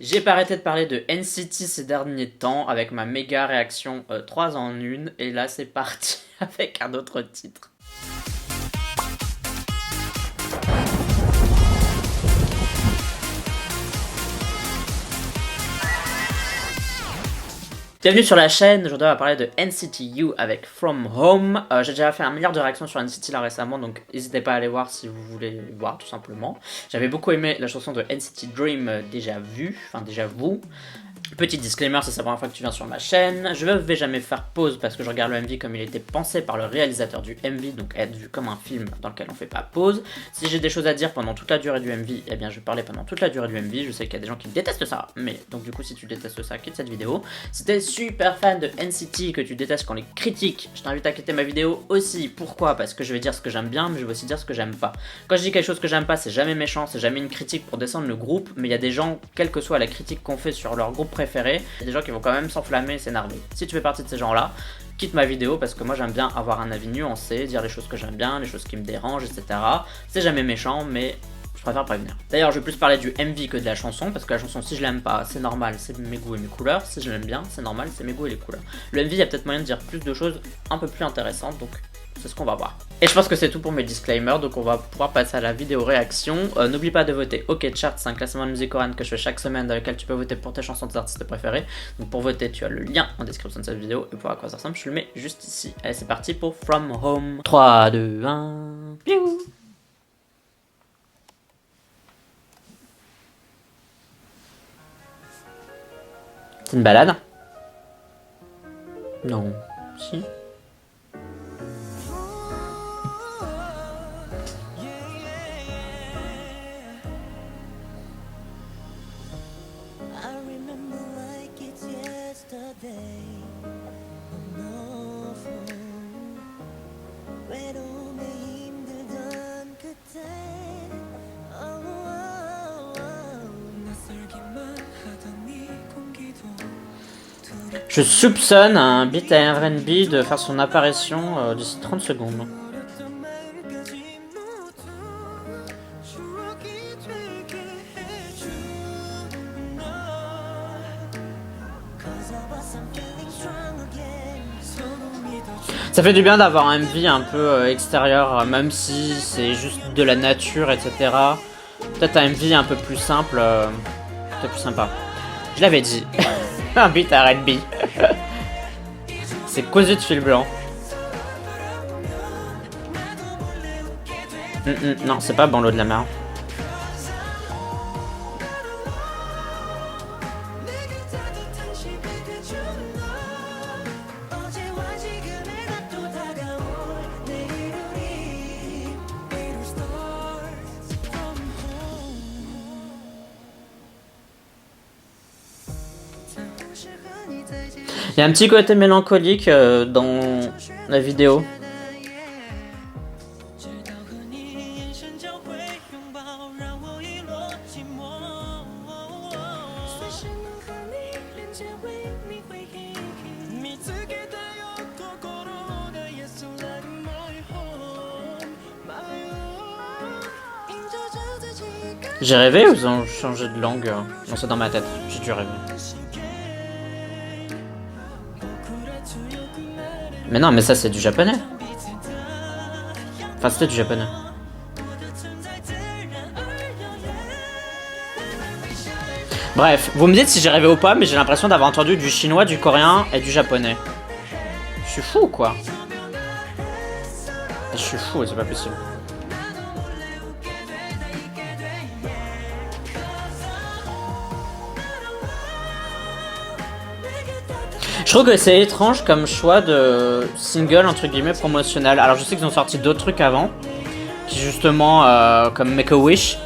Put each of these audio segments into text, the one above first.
J'ai pas arrêté de parler de NCT ces derniers temps avec ma méga réaction 3 en 1 et là c'est parti avec un autre titre. Bienvenue sur la chaîne, aujourd'hui on va parler de NCT U avec From Home. J'ai déjà fait un milliard de réactions sur NCT là récemment, donc n'hésitez pas à aller voir si vous voulez voir tout simplement. J'avais beaucoup aimé la chanson de NCT Dream déjà vue, enfin déjà vous. Petit disclaimer, si c'est la première fois que tu viens sur ma chaîne, je ne vais jamais faire pause parce que je regarde le MV comme il était pensé par le réalisateur du MV, donc être vu comme un film dans lequel on fait pas pause. Si j'ai des choses à dire pendant toute la durée du MV, eh bien je vais parler pendant toute la durée du MV. Je sais qu'il y a des gens qui détestent ça, mais donc du coup si tu détestes ça, quitte cette vidéo. Si t'es super fan de NCT, que tu détestes quand les critiques, je t'invite à quitter ma vidéo aussi. Pourquoi? Parce que je vais dire ce que j'aime bien, mais je vais aussi dire ce que j'aime pas. Quand je dis quelque chose que j'aime pas, c'est jamais méchant, c'est jamais une critique pour descendre le groupe, mais il y a des gens, quelle que soit la critique qu'on fait sur leur groupe préféré, il y a des gens qui vont quand même s'enflammer et s'énerver. Si tu fais partie de ces gens-là, quitte ma vidéo parce que moi j'aime bien avoir un avis nuancé, dire les choses que j'aime bien, les choses qui me dérangent, etc. C'est jamais méchant, mais je préfère prévenir. D'ailleurs, je vais plus parler du MV que de la chanson, parce que la chanson, si je l'aime pas, c'est normal, c'est mes goûts et mes couleurs. Si je l'aime bien, c'est normal, c'est mes goûts et les couleurs. Le MV, il y a peut-être moyen de dire plus de choses un peu plus intéressantes, donc c'est ce qu'on va voir. Et je pense que c'est tout pour mes disclaimers, donc on va pouvoir passer à la vidéo réaction. N'oublie pas de voter OK Chart, c'est un classement de musique coréenne que je fais chaque semaine dans lequel tu peux voter pour tes chansons de tes artistes préférés. Donc pour voter, tu as le lien en description de cette vidéo, et pour à quoi ça ressemble, je te le mets juste ici. Allez, c'est parti pour From Home. 3, 2, 1... Piou. C'est une balade? Non. Si. Je soupçonne un beat à R&B de faire son apparition d'ici 30 secondes. Ça fait du bien d'avoir un MV un peu extérieur, même si c'est juste de la nature, etc. Peut-être un MV un peu plus simple, peut-être plus sympa. Je l'avais dit. Un beat R&B. C'est cousu de fil blanc. Non, c'est pas Banlieue de la mer. Il y a un petit côté mélancolique dans la vidéo. J'ai rêvé ou ils ont changé de langue? Non, c'est dans ma tête, j'ai dû rêver. Mais non, mais ça c'est du japonais. Enfin, c'était du japonais. Bref, vous me dites si j'ai rêvé ou pas, mais j'ai l'impression d'avoir entendu du chinois, du coréen et du japonais. Je suis fou ou quoi? Je suis fou, c'est pas possible. Je trouve que c'est étrange comme choix de single entre guillemets promotionnel. Alors je sais qu'ils ont sorti d'autres trucs avant, qui justement comme Make a Wish.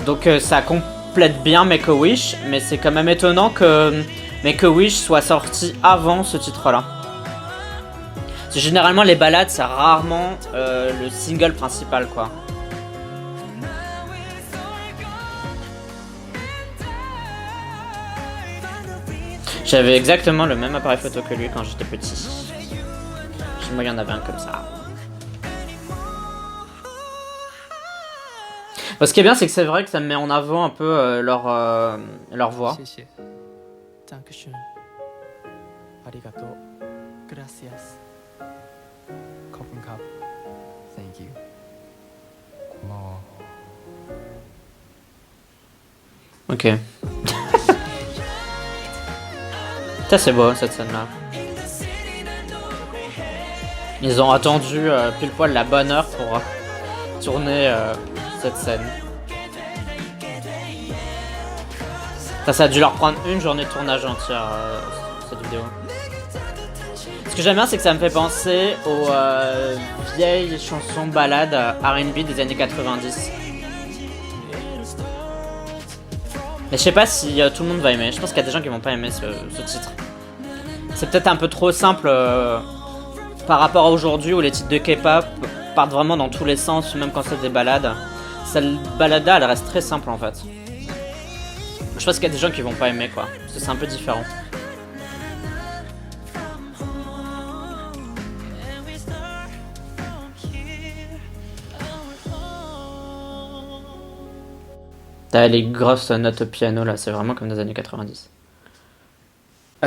Donc ça complète bien Make a Wish, mais c'est quand même étonnant que Make a Wish soit sorti avant ce titre-là. C'est généralement les ballades, c'est rarement le single principal quoi. J'avais exactement le même appareil photo que lui quand j'étais petit. Moi, il y en avait un comme ça. Ce qui est bien, c'est que c'est vrai que ça me met en avant un peu leur voix. 谢谢 Dankeschön ありがとう Gracias ขอบคุณครับ Thank you こんばんは Ok. Ça c'est beau cette scène-là. Ils ont attendu pile poil la bonne heure pour tourner cette scène. Ça a dû leur prendre une journée de tournage entière cette vidéo. Ce que j'aime bien, c'est que ça me fait penser aux vieilles chansons ballades R&B des années 90. Mais je sais pas si tout le monde va aimer. Je pense qu'il y a des gens qui vont pas aimer ce titre. C'est peut-être un peu trop simple par rapport à aujourd'hui où les titres de K-pop partent vraiment dans tous les sens, même quand c'est des ballades. Cette balade-là, elle reste très simple en fait. Je pense qu'il y a des gens qui vont pas aimer quoi, parce que c'est un peu différent. T'as les grosses notes au piano là, c'est vraiment comme des années 90.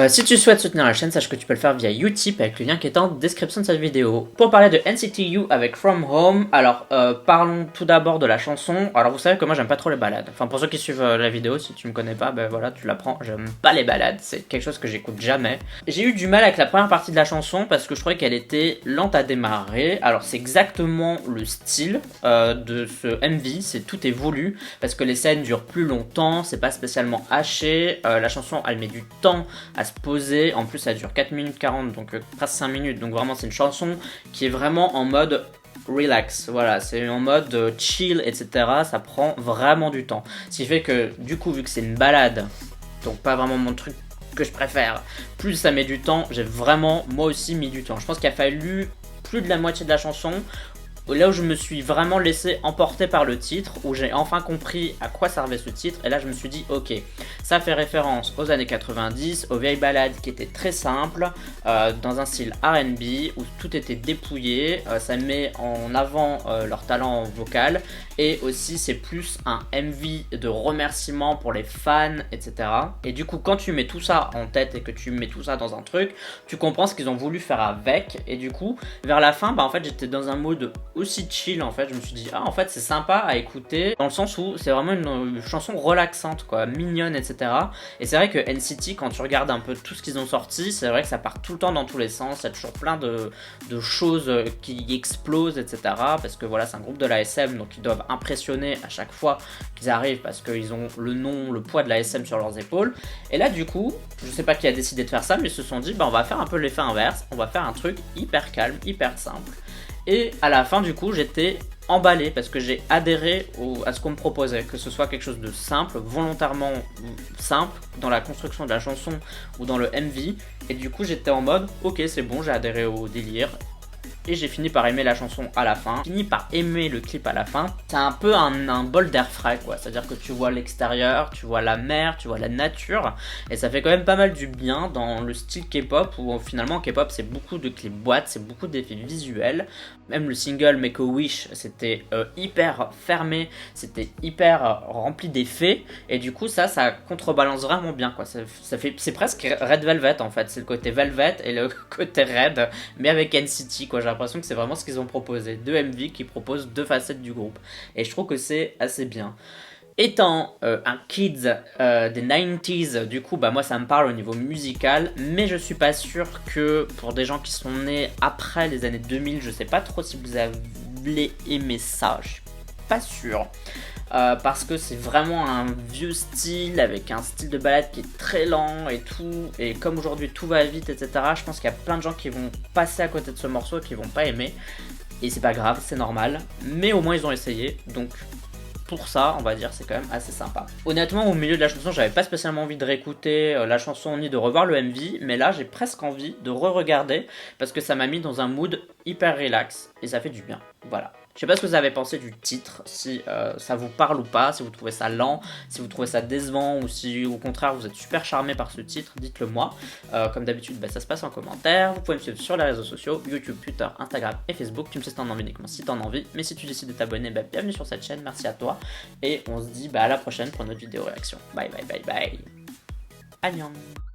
Si tu souhaites soutenir la chaîne, sache que tu peux le faire via Utip avec le lien qui est en description de cette vidéo. Pour parler de NCT U avec From Home, alors parlons tout d'abord de la chanson. Alors vous savez que moi j'aime pas trop les balades. Enfin pour ceux qui suivent la vidéo, si tu me connais pas, ben voilà, tu l'apprends, j'aime pas les balades. C'est quelque chose que j'écoute jamais. J'ai eu du mal avec la première partie de la chanson parce que je trouvais qu'elle était lente à démarrer. Alors c'est exactement le style de ce MV, tout est voulu parce que les scènes durent plus longtemps, c'est pas spécialement haché. La chanson elle met du temps à se poser, en plus ça dure 4 minutes 40 donc presque 5 minutes, donc vraiment c'est une chanson qui est vraiment en mode relax, voilà, c'est en mode chill etc, ça prend vraiment du temps, ce qui fait que du coup vu que c'est une balade, donc pas vraiment mon truc que je préfère, plus ça met du temps, j'ai vraiment moi aussi mis du temps, je pense qu'il a fallu plus de la moitié de la chanson là où je me suis vraiment laissé emporter par le titre, où j'ai enfin compris à quoi servait ce titre, et là je me suis dit ok, ça fait référence aux années 90, aux vieilles ballades qui étaient très simples, dans un style R&B, où tout était dépouillé, ça met en avant leur talent vocal, et aussi c'est plus un MV de remerciement pour les fans, etc. Et du coup quand tu mets tout ça en tête et que tu mets tout ça dans un truc, tu comprends ce qu'ils ont voulu faire avec, et du coup vers la fin, bah en fait j'étais dans un mood aussi chill en fait, je me suis dit ah en fait c'est sympa à écouter dans le sens où c'est vraiment une chanson relaxante quoi, mignonne etc. Et c'est vrai que NCT quand tu regardes un peu tout ce qu'ils ont sorti, c'est vrai que ça part tout le temps dans tous les sens, il y a toujours plein de choses qui explosent etc. Parce que voilà c'est un groupe de l'ASM donc ils doivent impressionner à chaque fois qu'ils arrivent parce qu'ils ont le nom, le poids de l'ASM sur leurs épaules. Et là du coup, je sais pas qui a décidé de faire ça mais ils se sont dit bah on va faire un peu l'effet inverse, on va faire un truc hyper calme, hyper simple. Et à la fin du coup j'étais emballé parce que j'ai adhéré à ce qu'on me proposait, que ce soit quelque chose de simple, volontairement simple dans la construction de la chanson ou dans le MV, et du coup j'étais en mode ok c'est bon, j'ai adhéré au délire. Et j'ai fini par aimer la chanson à la fin, fini par aimer le clip à la fin. C'est un peu un bol d'air frais quoi, c'est-à-dire que tu vois l'extérieur, tu vois la mer, tu vois la nature, et ça fait quand même pas mal du bien dans le style K-pop où finalement K-pop c'est beaucoup de clips boîtes, c'est beaucoup d'effets visuels. Même le single Make a Wish c'était hyper fermé, c'était hyper rempli d'effets, et du coup ça contrebalance vraiment bien quoi, c'est presque Red Velvet en fait, c'est le côté Velvet et le côté Red, mais avec NCT quoi, j'ai l'impression que c'est vraiment ce qu'ils ont proposé, deux MV qui proposent deux facettes du groupe, et je trouve que c'est assez bien. Étant un kids des 90s, du coup bah moi ça me parle au niveau musical, mais je suis pas sûr que pour des gens qui sont nés après les années 2000, je sais pas trop si vous allez aimer ça, je suis pas sûr. Parce que c'est vraiment un vieux style avec un style de balade qui est très lent et tout, et comme aujourd'hui tout va vite etc, je pense qu'il y a plein de gens qui vont passer à côté de ce morceau et qui vont pas aimer, et c'est pas grave, c'est normal, mais au moins ils ont essayé, donc pour ça on va dire c'est quand même assez sympa. Honnêtement au milieu de la chanson j'avais pas spécialement envie de réécouter la chanson ni de revoir le MV, mais là j'ai presque envie de re-regarder parce que ça m'a mis dans un mood hyper relax et ça fait du bien, voilà. sais pas ce que vous avez pensé du titre, si ça vous parle ou pas, si vous trouvez ça lent, si vous trouvez ça décevant ou si au contraire vous êtes super charmé par ce titre, dites-le moi. Comme d'habitude, ça se passe en commentaire. Vous pouvez me suivre sur les réseaux sociaux, YouTube, Twitter, Instagram et Facebook. Tu me sais si t'en as envie uniquement si t'en as envie, mais si tu décides de t'abonner, bienvenue sur cette chaîne, merci à toi. Et on se dit à la prochaine pour une autre vidéo réaction. Bye bye bye bye. Annyeong.